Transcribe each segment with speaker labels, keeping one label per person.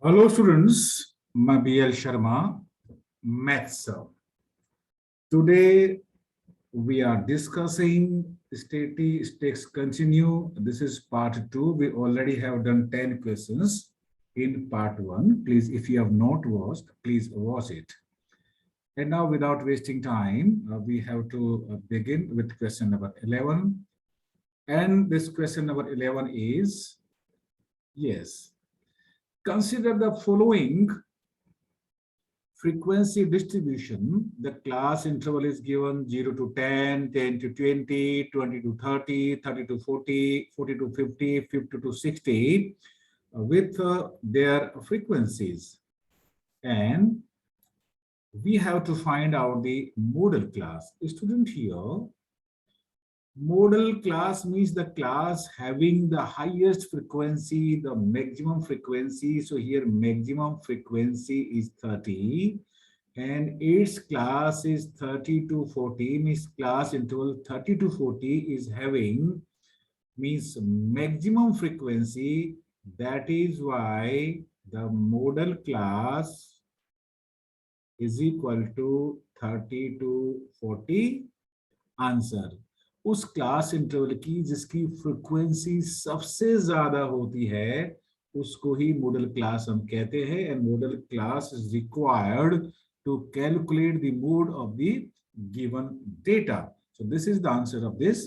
Speaker 1: Hello students, मैं BL Sharma, Maths sir. Today we are discussing statistics continue. This is part 2. We already have done 10 questions in part 1. Please, if you have not watched, please watch it. And now without wasting time, we have to begin with question number 11. And this question number 11 is, yes, consider the following frequency distribution. The class interval is given 0 to 10, 10 to 20, 20 to 30, 30 to 40, 40 to 50, 50 to 60 with their frequencies. And we have to find out the modal class. Student here, modal class means the class having the highest frequency, the maximum frequency. So here maximum frequency is 30 and its class is 30 to 40, means class interval 30 to 40 is having means maximum frequency. That is why the modal class is equal to 30 to 40 answer उस class interval की जिसकी frequency सबसे ज्यादा होती है उसको ही model class हम कहते हैं and modal class is required to calculate the mode of the given data. So this is the answer of this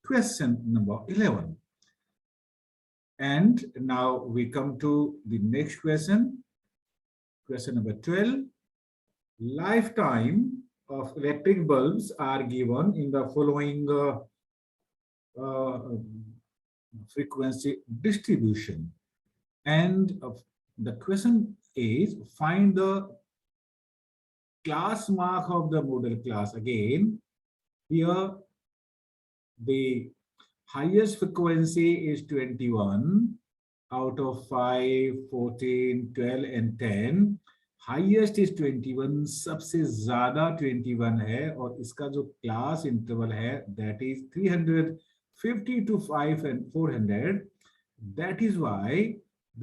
Speaker 1: question number 11. And now we come to the next question, question number 12. Lifetime of electric bulbs are given in the following frequency distribution. And the question is, find the class mark of the modal class. Again, here the highest frequency is 21 out of 5, 14, 12 and 10. Highest is 21, सबसे ज्यादा 21 है और इसका जो class interval है that is 350 to 5 and 400. That is why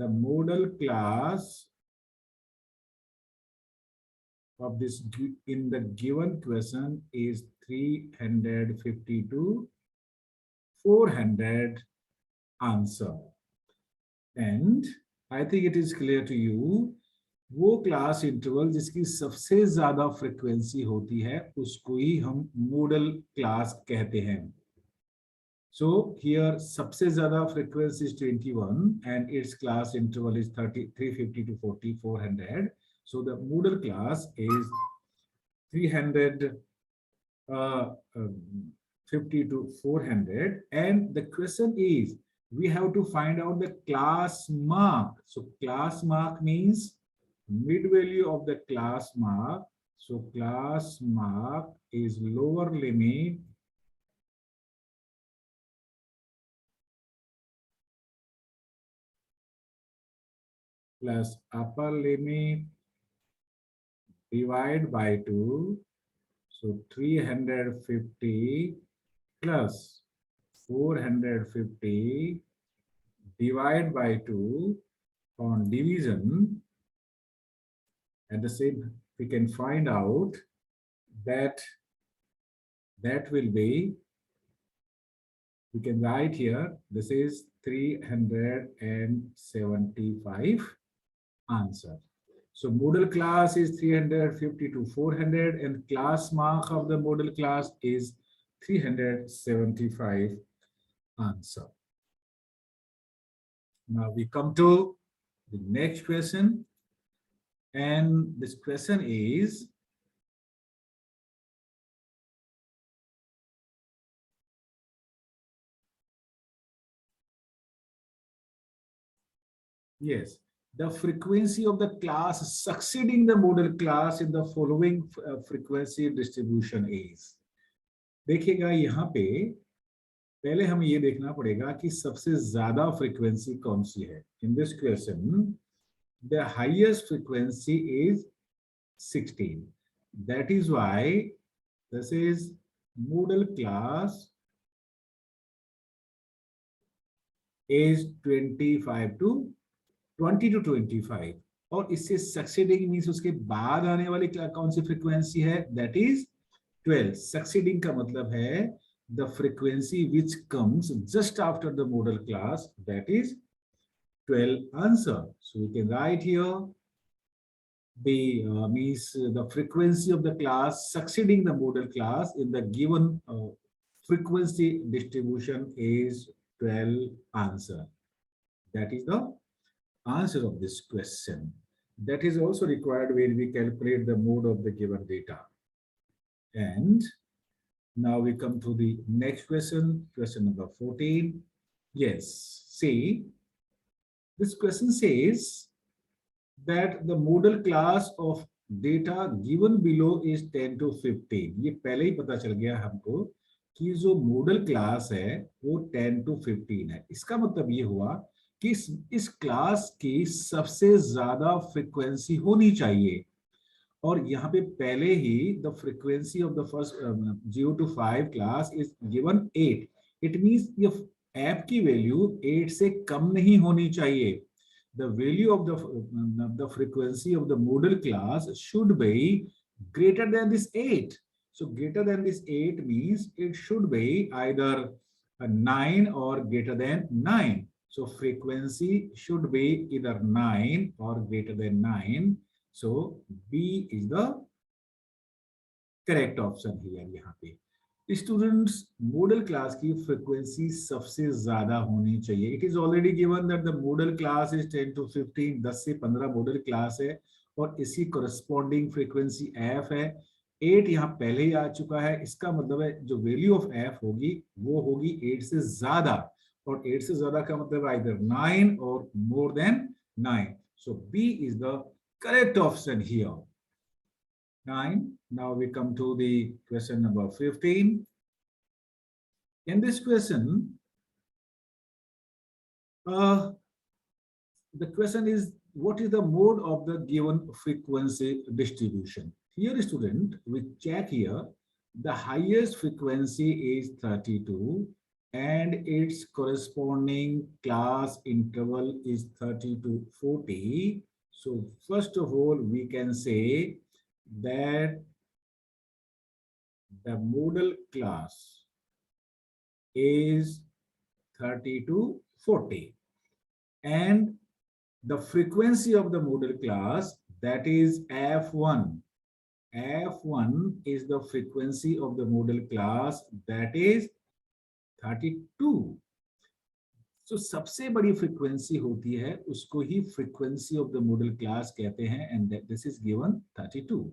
Speaker 1: the modal class of this in the given question is 350 to 400 answer. And I think it is clear to you, वो class interval जिसकी सबसे ज्यादा frequency होती है उसको ही हम model class कहते हैं. सो हियर सबसे ज्यादा frequency is 21 and it's class interval is 350 to 40, 400. So the modal class is 350 to 400 and the question is we have to find out the class mark. So class mark means mid value of the class mark. So class mark is lower limit plus upper limit divided by 2. So 350 plus 450 divided by 2 on division. At the same, we can find out that will be, we can write here, this is 375 answer. So modal class is 350 to 400 and class mark of the modal class is 375 answer. Now we come to the next question. And this question is, yes, the frequency of the class succeeding the modal class in the following frequency distribution is. देखिएगा यहाँ पे पहले हमें ये देखना पड़ेगा कि सबसे ज्यादा फ्रीक्वेंसी कौन सी है. In this question, the highest frequency is 16. That is why this is modal class is 20 to 25. और इससे सक्सीडिंग मीन्स उसके बाद आने वाली कौन सी फ्रीक्वेंसी है, दैट इज 12. सक्सीडिंग का मतलब है the frequency which comes just after the modal class, that is 12 answer. So we can write here the means the frequency of the class succeeding the model class in the given frequency distribution is 12 answer. That is the answer of this question. That is also required when we calculate the mode of the given data. And now we come to the next question, question number 14. Yes, see, this question says that the modal class of data given below is 10 to 15. ये पहले ही पता चल गया हमको कि जो model class है वो 10 to 15 है. इसका मतलब ये हुआ कि इस क्लास की सबसे ज्यादा फ्रीक्वेंसी होनी चाहिए. और यहाँ पे पहले ही the frequency of the first 0 to 5 class is given 8. It means ये ऐप की वैल्यू 8 से कम नहीं होनी चाहिए. The value of the frequency of the modal class should be greater than this 8. So greater than this 8 means it should be either a 9 or greater than 9. So frequency should be either 9 or greater than 9. So B is the correct option here. यहाँ पे students model class की frequency सबसे ज्यादा होनी चाहिए. It is already given that the modal class is 10 to 15. 10 से 15 model class है और इसी कोरस्पॉन्डिंग फ्रीक्वेंसी एफ है. 8 यहाँ पहले ही आ चुका है. इसका मतलब है जो वैल्यू ऑफ एफ होगी वो होगी 8 से ज्यादा, और 8 से ज्यादा का मतलब आइदर 9 और more than 9. So B is the correct option here. 9. Now we come to the question number 15. In this question, the question is, what is the mode of the given frequency distribution? Here, student, we check here. The highest frequency is 32 and its corresponding class interval is 30 to 40. So first of all, we can say that the modal class is 30 to 40 and the frequency of the modal class, that is f1. f1 is the frequency of the modal class, that is 32. So सबसे बड़ी frequency होती है उसको ही frequency of the modal class कहते हैं, and that this is given 32.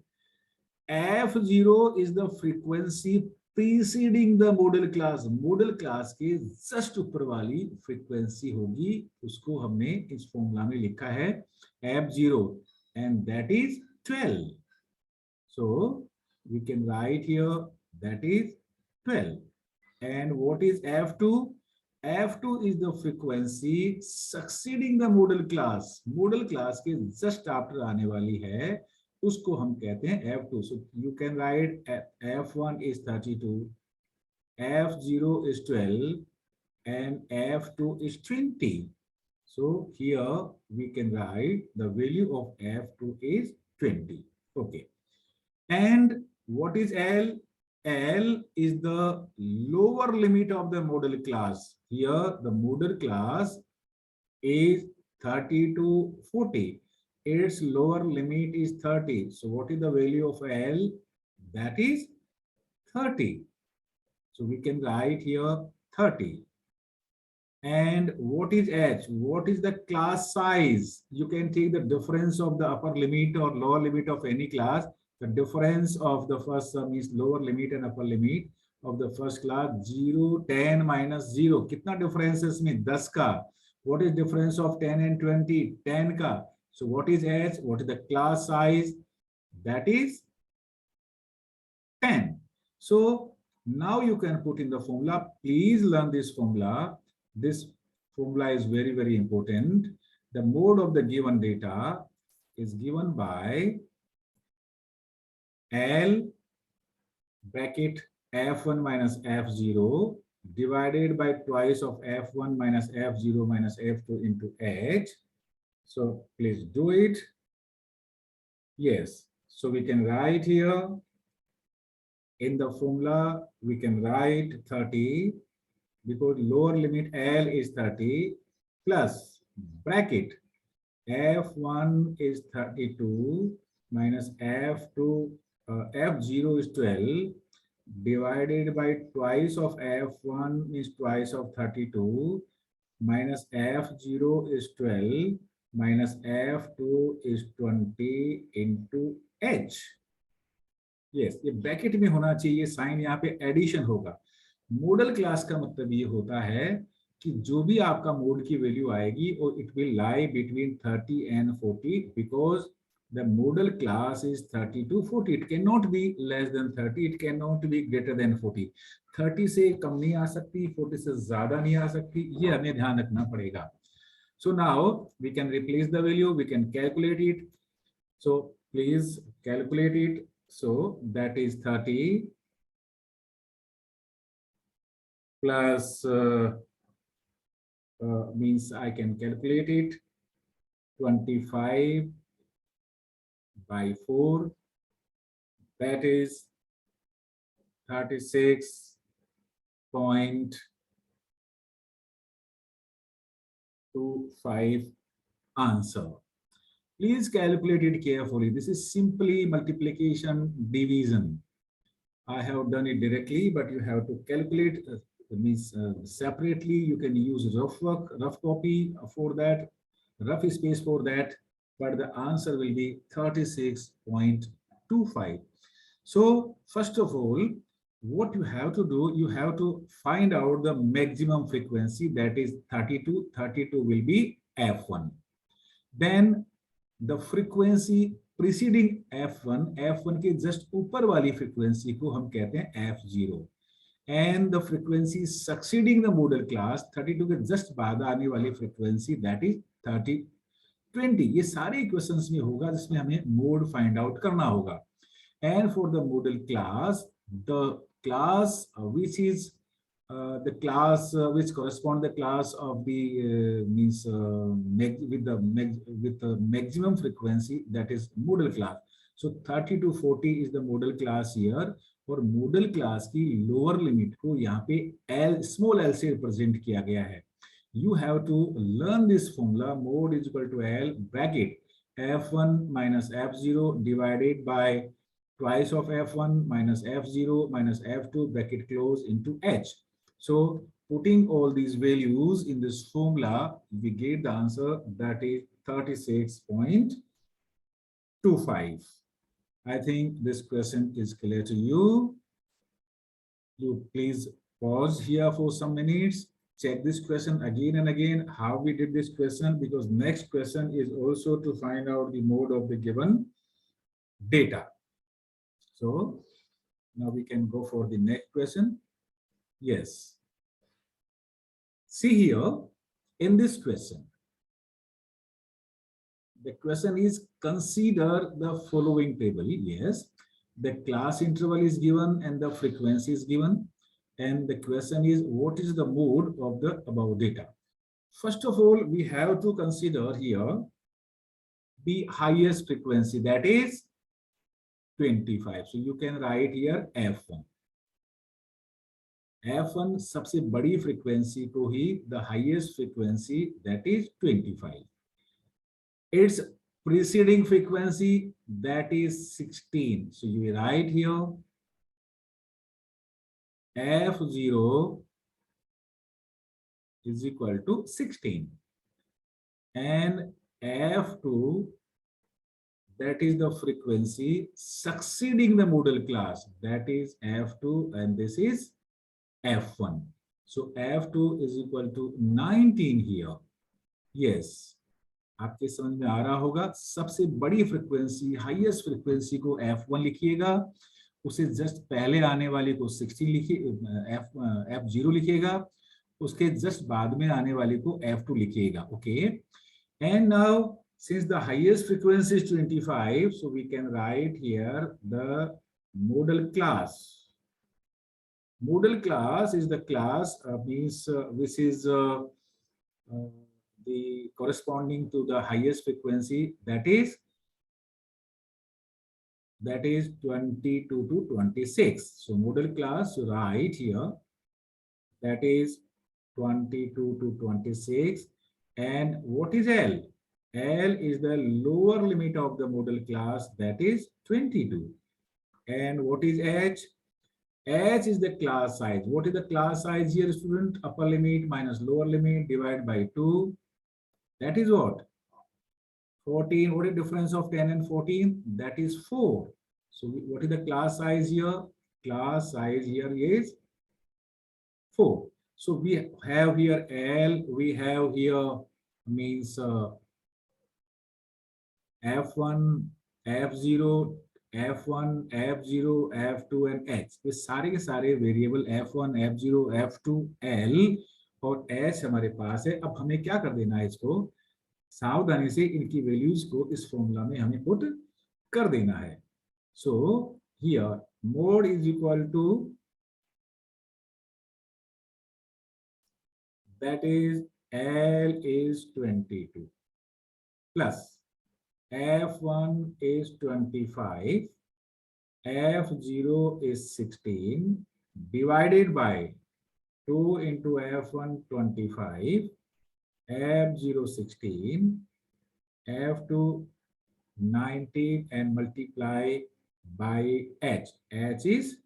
Speaker 1: F0 is the frequency preceding the modal class. modal class के just ऊपर वाली frequency होगी, उसको हमने इस फॉर्मूला में लिखा है F0 and that is 12. So we can write here that is 12. And what is F2? F2 is the frequency succeeding the modal class. modal class के जस्ट आफ्टर आने वाली है, उसको हम कहते हैं F2. So you can write F1 is 32, F0 is 12, and F2 is 20. So here we can write the value of F2 is 20. Okay. And what is L? L is the lower limit of the modal class. Here the modal class is 30 to 40. Its lower limit is 30. So what is the value of L? That is 30. So we can write here 30. And what is H? What is the class size? You can take the difference of the upper limit or lower limit of any class. The difference of the first sum is lower limit and upper limit of the first class. 0, 10 minus 0. कितना difference है इसमें? 10 का. What is difference of 10 and 20? 10 का. So what is H? What is the class size? That is 10. So now you can put in the formula. Please learn this formula. This formula is very, very important. The mode of the given data is given by L bracket F1 minus F0 divided by twice of F1 minus F0 minus F2 into H. So please do it. Yes. So we can write here in the formula, we can write 30 because lower limit L is 30 plus bracket F1 is 32 minus F2, F0 is 12 divided by twice of F1 is twice of 32 minus F0 is 12 minus F2 is 20 into H. Yes, ये bracket में होना चाहिए, sign यहाँ पे addition होगा। Model class का मतलब ये होता है कि जो भी आपका मोड की वैल्यू आएगी और it will lie between 30 and 40 because the modal class is 30 to 40. It can not be less than 30, it can not be greater than 40। 30 से कम नहीं आ सकती, 40 से ज्यादा नहीं आ सकती, ये हमें ध्यान रखना पड़ेगा। So now we can replace the value, we can calculate it. So please calculate it. So that is 30 plus means I can calculate it 25 by 4, that is 36.25 answer. Please calculate it carefully. This is simply multiplication division. I have done it directly, but you have to calculate means separately. You can use rough copy for that, rough space for that, but the answer will be 36.25. So first of all, what you have to do, you have to find out the maximum frequency, that is 32. 32 will be F1. Then the frequency preceding F1, F1 के just ऊपर वाली frequency को हम कहते हैं F0, and the frequency succeeding the modal class 32 के just बाद आने वाली फ्रीक्वेंसी, that is 30/20. ये सारे इक्वेशंस में होगा जिसमें हमें मोड फाइंड आउट करना होगा। And for the modal class, the class which is the class which correspond the class of the means with the maximum frequency, that is modal class. So 30 to 40 is the modal class here, और modal class की lower limit को यहाँ पे L small l से represent किया गया है। You have to learn this formula, mod is equal to L bracket F1 minus F0 divided by twice of F1 minus F0 minus F2 bracket close into H. So putting all these values in this formula, we get the answer, that is 36.25. I think this question is clear to you. You please pause here for some minutes, check this question again and again, how we did this question, because next question is also to find out the mode of the given data. So now we can go for the next question. Yes. See here, in this question, the question is consider the following table. Yes, the class interval is given and the frequency is given, and the question is what is the mode of the above data. First of all, we have to consider here the highest frequency, that is 25. So you can write here F1. F1 सबसे बड़ी frequency को ही the highest frequency, that is 25. Its preceding frequency, that is 16. So you write here F0 is equal to 16, and F2, that is the frequency succeeding the modal class, that is F2, and this is F1. So F2 is equal to 19 here. Yes, आपके समझ में आ रहा होगा। सबसे बड़ी frequency, highest frequency को F1 लिखिएगा, उसे जस्ट पहले आने वाले को 16 लिखिए, F0 लिखिएगा, उसके जस्ट बाद में आने वाले को F2 लिखिएगा। Okay, and now since the highest frequency is 25, so we can write here the modal class. Modal class is the class means which is the corresponding to the highest frequency, that is that is 22 to 26. So model class right here, that is 22 to 26. And what is L? L is the lower limit of the model class, that is 22. And what is H? H is the class size. What is the class size here, student? Upper limit minus lower limit divided by 2. That is what? 14. What is the difference of 10 and 14? That is 4. So what is the class size here? Class size here is 4. So we have here L, we have here means F1, F0, F1, F0, F2 and H. ये सारे के सारे variable F1, F0, F2, L और H हमारे पास है. अब हमें क्या कर देना है, इसको सावधानी से इनकी वैल्यूज को इस फॉर्मूला में हमें पुट कर देना है. So here mode is equal to, that is L is 22 plus F1 is 25, F0 is 16 divided by 2 into F1 25, F0 16, F2 19 and multiply by H. H is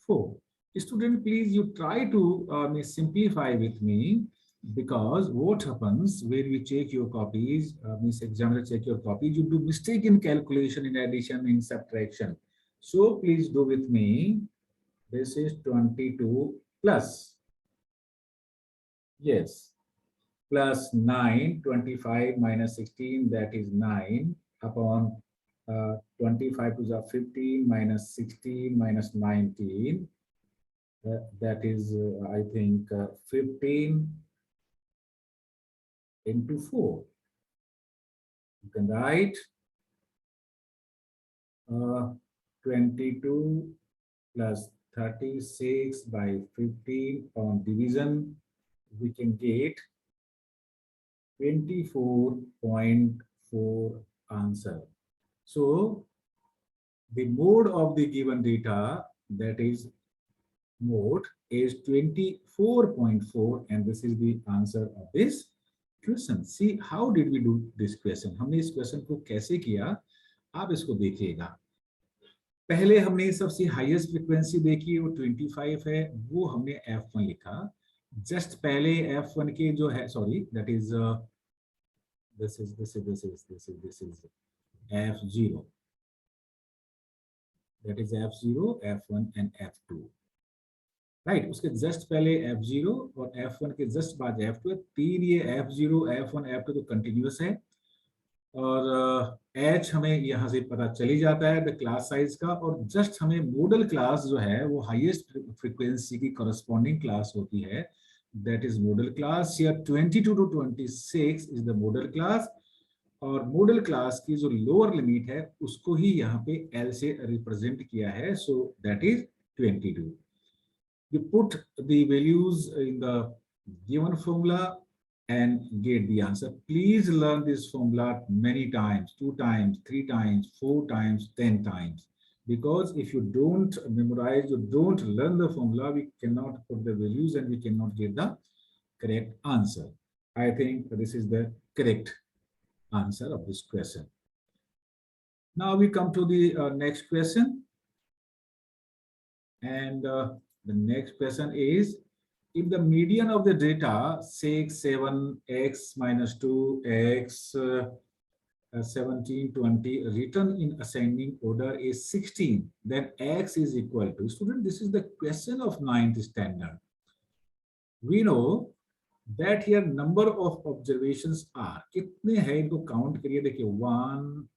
Speaker 1: 4. Student, please you try to simplify with me, because what happens when we check your copies, means examiner check your copies, you do mistake in calculation, in addition, in subtraction. So please do with me. This is 22 plus, yes, plus 9, 25 minus 16, that is 9 upon 25 to the 15 minus 16 minus 19. That is, I think, 15 into 4. You can write 22 plus 36 by 15 on division. We can get 24.4 answer. So the mode of the given data, that is mode, is 24.4, and this is the answer of this question. See how did we do this question? हमने इस question को कैसे किया, आप इसको देखिएगा. पहले हमने सबसे हाईएस्ट फ्रीक्वेंसी देखी, वो 25 है, वो हमने F1 लिखा. जस्ट पहले F1 के जो है, sorry, that is this is F0, that is F0, F1 and F2. Right, उसके जस्ट पहले F0 और F1 के जस्ट बाद F2 है. तीन ये F0, F1, F2 तो कंटिन्यूअस है. और H हमें यहाँ से पता चली जाता है द क्लास साइज का. और जस्ट हमें मॉडल क्लास जो है वो हाईएस्ट फ्रीक्वेंसी की करस्पॉन्डिंग क्लास होती है, that is modal class. Here 22 to 26 is the modal class. और मॉडल क्लास की जो लोअर लिमिट है उसको ही यहाँ पे L से रिप्रेजेंट किया है. सो that is 22. You put the values in the given formula and get the answer. Please learn this formula many times, 2 times, 3 times, 4 times, 10 times. Because if you don't memorize, you don't learn the formula, we cannot put the values and we cannot get the correct answer. I think this is the correct answer of this question. Now we come to the next question. And the next question is, if the median of the data 6, 7, x minus 2, x 17, 20 written in ascending order is 16, then x is equal to, student, this is the question of 9th standard. We know that here number of observations are, कितने हैं इनको count करिए. देखिए 1,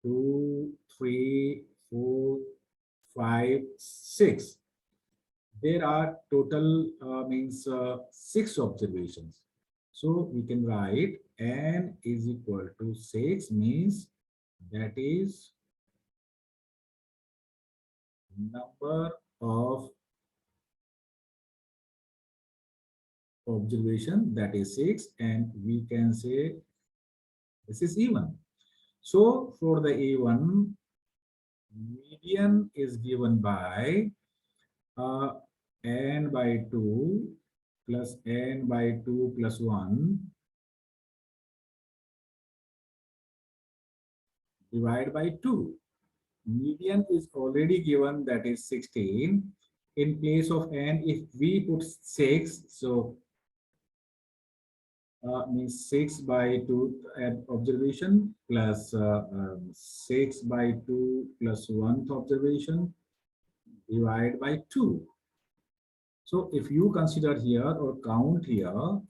Speaker 1: 2, 3, 4, 5, 6. There are total means 6 observations. So we can write n is equal to 6, means that is number of observation, that is 6, and we can say this is even. So for the A1, median is given by n by 2 plus n by 2 plus 1 divided by 2. Median is already given, that is 16. In place of n, if we put 6, so means 6 by 2 observation plus 6 by 2 plus 1th observation divided by 2. So if you consider here or count here,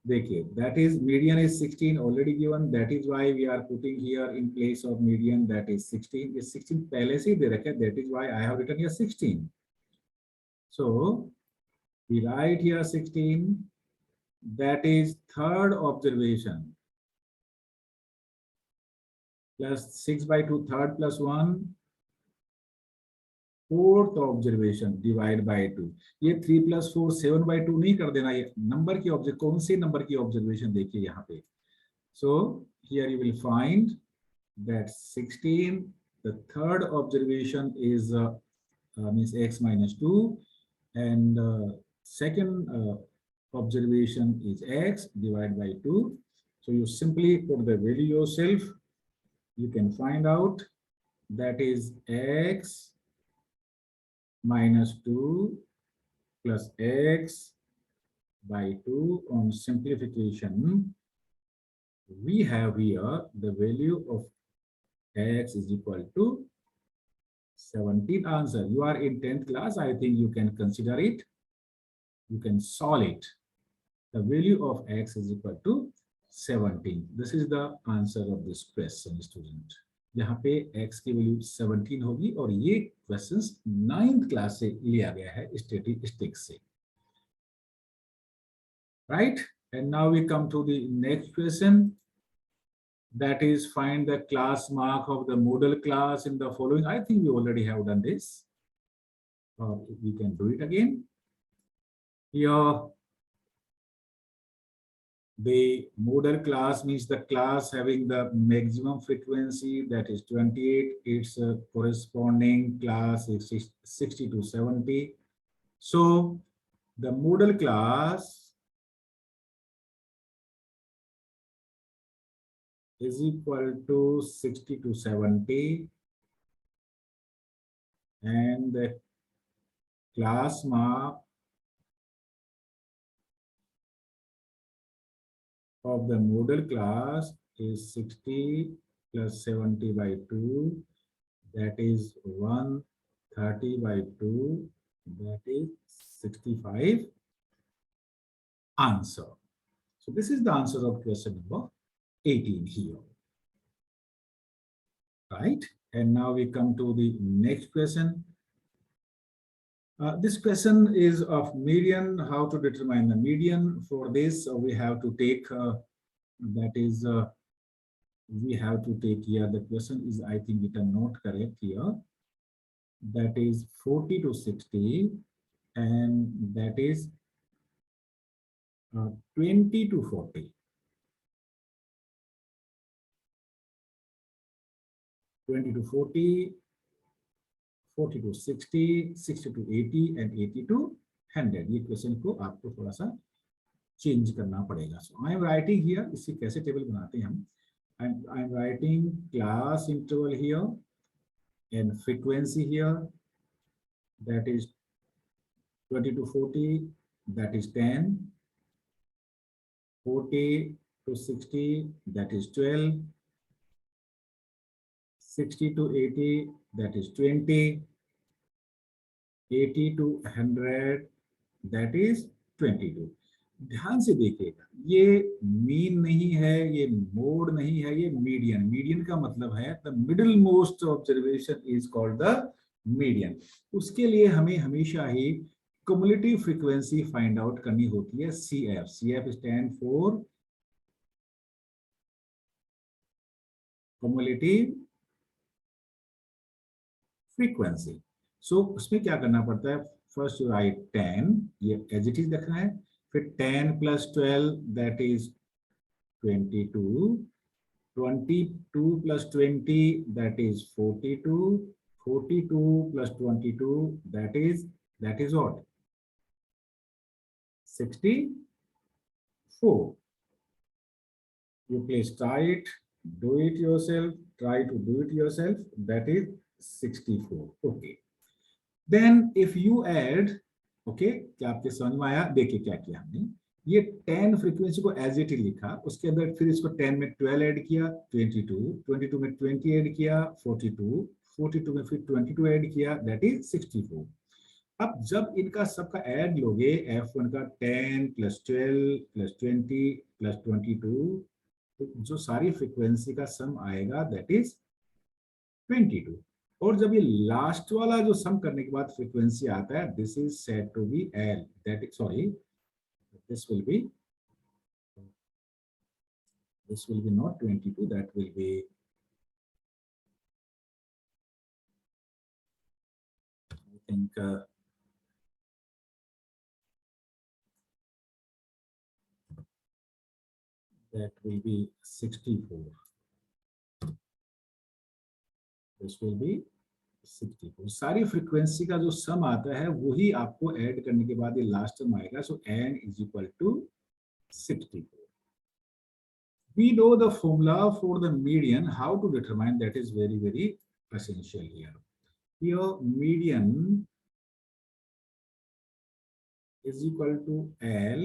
Speaker 1: that is median is 16 already given. That is why we are putting here in place of median, that is 16. Is 16 पहले से दे रखा है, that is why I have written here 16. So we write here 16. That is third observation plus 6 by 2 third plus 1 fourth observation divide by 2. ये 3 plus 4 7 by 2 नहीं कर देना, ये number की ऑब्जर्व कौन से नंबर की ऑब्जर्वेशन देखिए यहाँ पे. So here you will find that 16 the third observation is means x minus 2 and second observation is x divided by 2. So you simply put the value yourself. You can find out that is x minus 2 plus x by 2 on simplification. We have here the value of x is equal to 17. Answer. You are in 10th class. I think you can consider it. You can solve it. The value of x is equal to 17. This is the answer of this question, student. यहाँ पे x की value 17 होगी और ये questions 9th class से लिया गया है स्टैटिस्टिक्स से. Right? And now we come to the next question. That is, find the class mark of the modal class in the following. I think we already have done this. We can do it again. Here, the modal class means the class having the maximum frequency, that is 28. Its corresponding class is 60 to 70. So the modal class is equal to 60 to 70, and the class mark of the modal class is 60 plus 70 by 2, that is 130 by 2, that is 65. Answer. So this is the answer of question number 18 here. Right? And now we come to the next question. This question is of median, how to determine the median. For this, we have to take, we have to take here, the question is, I think it is not correct here. That is 40 to 60, and that is 20 to 40. 20 to 40, 40 to 60, 60 to 80 and 80 to 100. ये question को आपको थोड़ा सा change करना पड़ेगा. So I am writing here, इसी कैसे table बनाते हैं हम. I am writing class interval here and frequency here, that is 20 to 40, that is 10, 40 to 60, that is 12, 60 to 80, that is 20, 80 to 100, that is 22. ध्यान से देखिएगा, ये मीन नहीं है, ये मोड नहीं है, ये मीडियन. मीडियन का मतलब है the middle most observation is called the median. उसके लिए हमें हमेशा ही क्युमुलेटिव फ्रीक्वेंसी फाइंड आउट करनी होती है, CF. CF stand for cumulative frequency. So उसमें क्या करना पड़ता है, फर्स्ट यू राइट 10, ये एज इट इज रखना है, फिर 10 plus 12, that is 22, 22 plus 20, that is 42, 42 plus 22, that is what? 64. You please try it, do it yourself, try to do it yourself. That is 64. Okay. Then if you add, okay, क्या आपके समझ में आया? देखिए क्या किया हमने, ये 10 फ्रीक्वेंसी को एज इट इज लिखा, उसके अंदर फिर इसको 10 में 12 ऐड किया, 22, 22 में 20 ऐड किया, 42, 42 में फिर 22 ऐड किया, दैट इज 64. अब जब इनका सबका ऐड लोगे, F1 का 10 प्लस 12 प्लस 20 प्लस 22, तो जो सारी फ्रीक्वेंसी का सम आएगा दैट इज 22. और जब ये लास्ट वाला जो सम करने के बाद फ्रीक्वेंसी आता है, this is said to be L, that is sorry, this will be not 22, that will be I think that will be 64. This will be 64. सारी फ्रीक्वेंसी का जो सम आता है वही आपको ऐड करने के बाद ये लास्ट सम आएगा. सो n is equal to 64. We know the formula for the median. How to determine that is very, very essential here. Here median is equal to L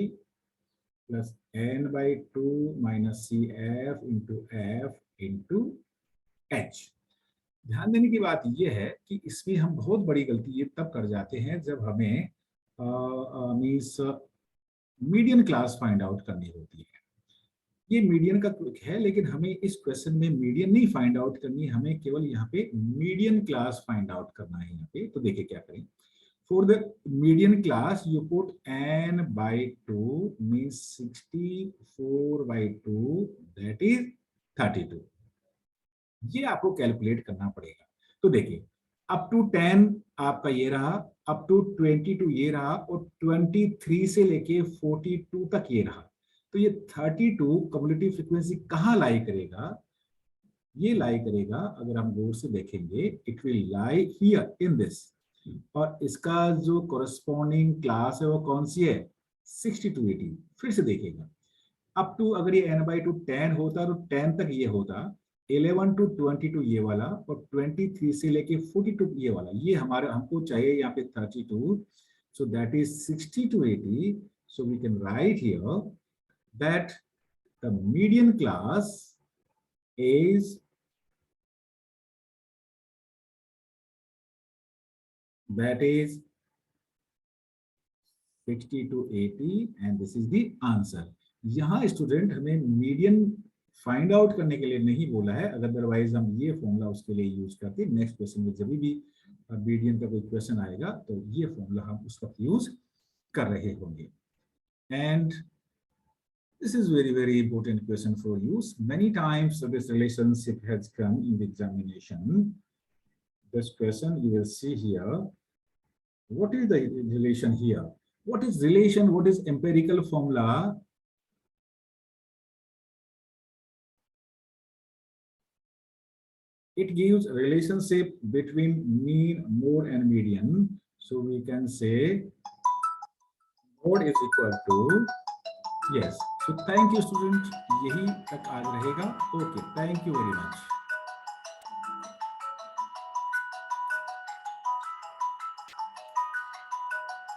Speaker 1: plus n by 2 minus CF into F into H. ध्यान देने की बात यह है कि इसमें हम बहुत बड़ी गलती ये तब कर जाते हैं जब हमें means median class find out करनी होती है. ये मीडियन का क्लिक है, लेकिन हमें इस क्वेश्चन में मीडियन नहीं फाइंड आउट करनी, हमें केवल यहाँ पे मीडियन क्लास फाइंड आउट करना है यहाँ पे. तो देखिए क्या करें. For the median class, you put n by 2 means 64 by 2, that is 32. ये आपको कैलकुलेट करना पड़ेगा. तो देखिए अप टू 10 आपका ये रहा, अप टू 22 ये रहा, और 23 से लेके 42 तक ये रहा. तो ये 32 कम्युलेटिव फ्रीक्वेंसी कहाँ लाई करेगा? ये लाई करेगा, अगर हम गौर से देखेंगे, it will lie here in this. और इसका जो कोरस्पॉन्डिंग क्लास है वो कौन सी है? 60 to 80. फिर से देखेगा, अप टू अगर ये n by 2 10 होता तो 10 तक ये होता, 11 to 22 ये वाला, और 23 से लेके 42 ये वाला. ये हमारे हमको चाहिए यहाँ पे 32. So that is 60 to 80. So we can write here that the median class is that is 60 to 80 and this is the answer. यहाँ स्टूडेंट हमें मीडियन फाइंड आउट करने के लिए नहीं बोला है, अदरवाइज हम ये फॉर्मूला उसके लिए यूज करते. नेक्स्ट क्वेश्चन में जब भी मीडियन का कोई क्वेश्चन आएगा तो ये फॉर्मूला हम उस वक्त यूज कर रहे होंगे. And this is very, very important question for you. Many times this relationship has come in the examination. This question you will see here. What is the relation here? What is relation? What is empirical formula? It gives relationship between mean, mode and median. So we can say mode is equal to, yes. So thank you student. यही तक आज रहेगा. Okay, thank you very much.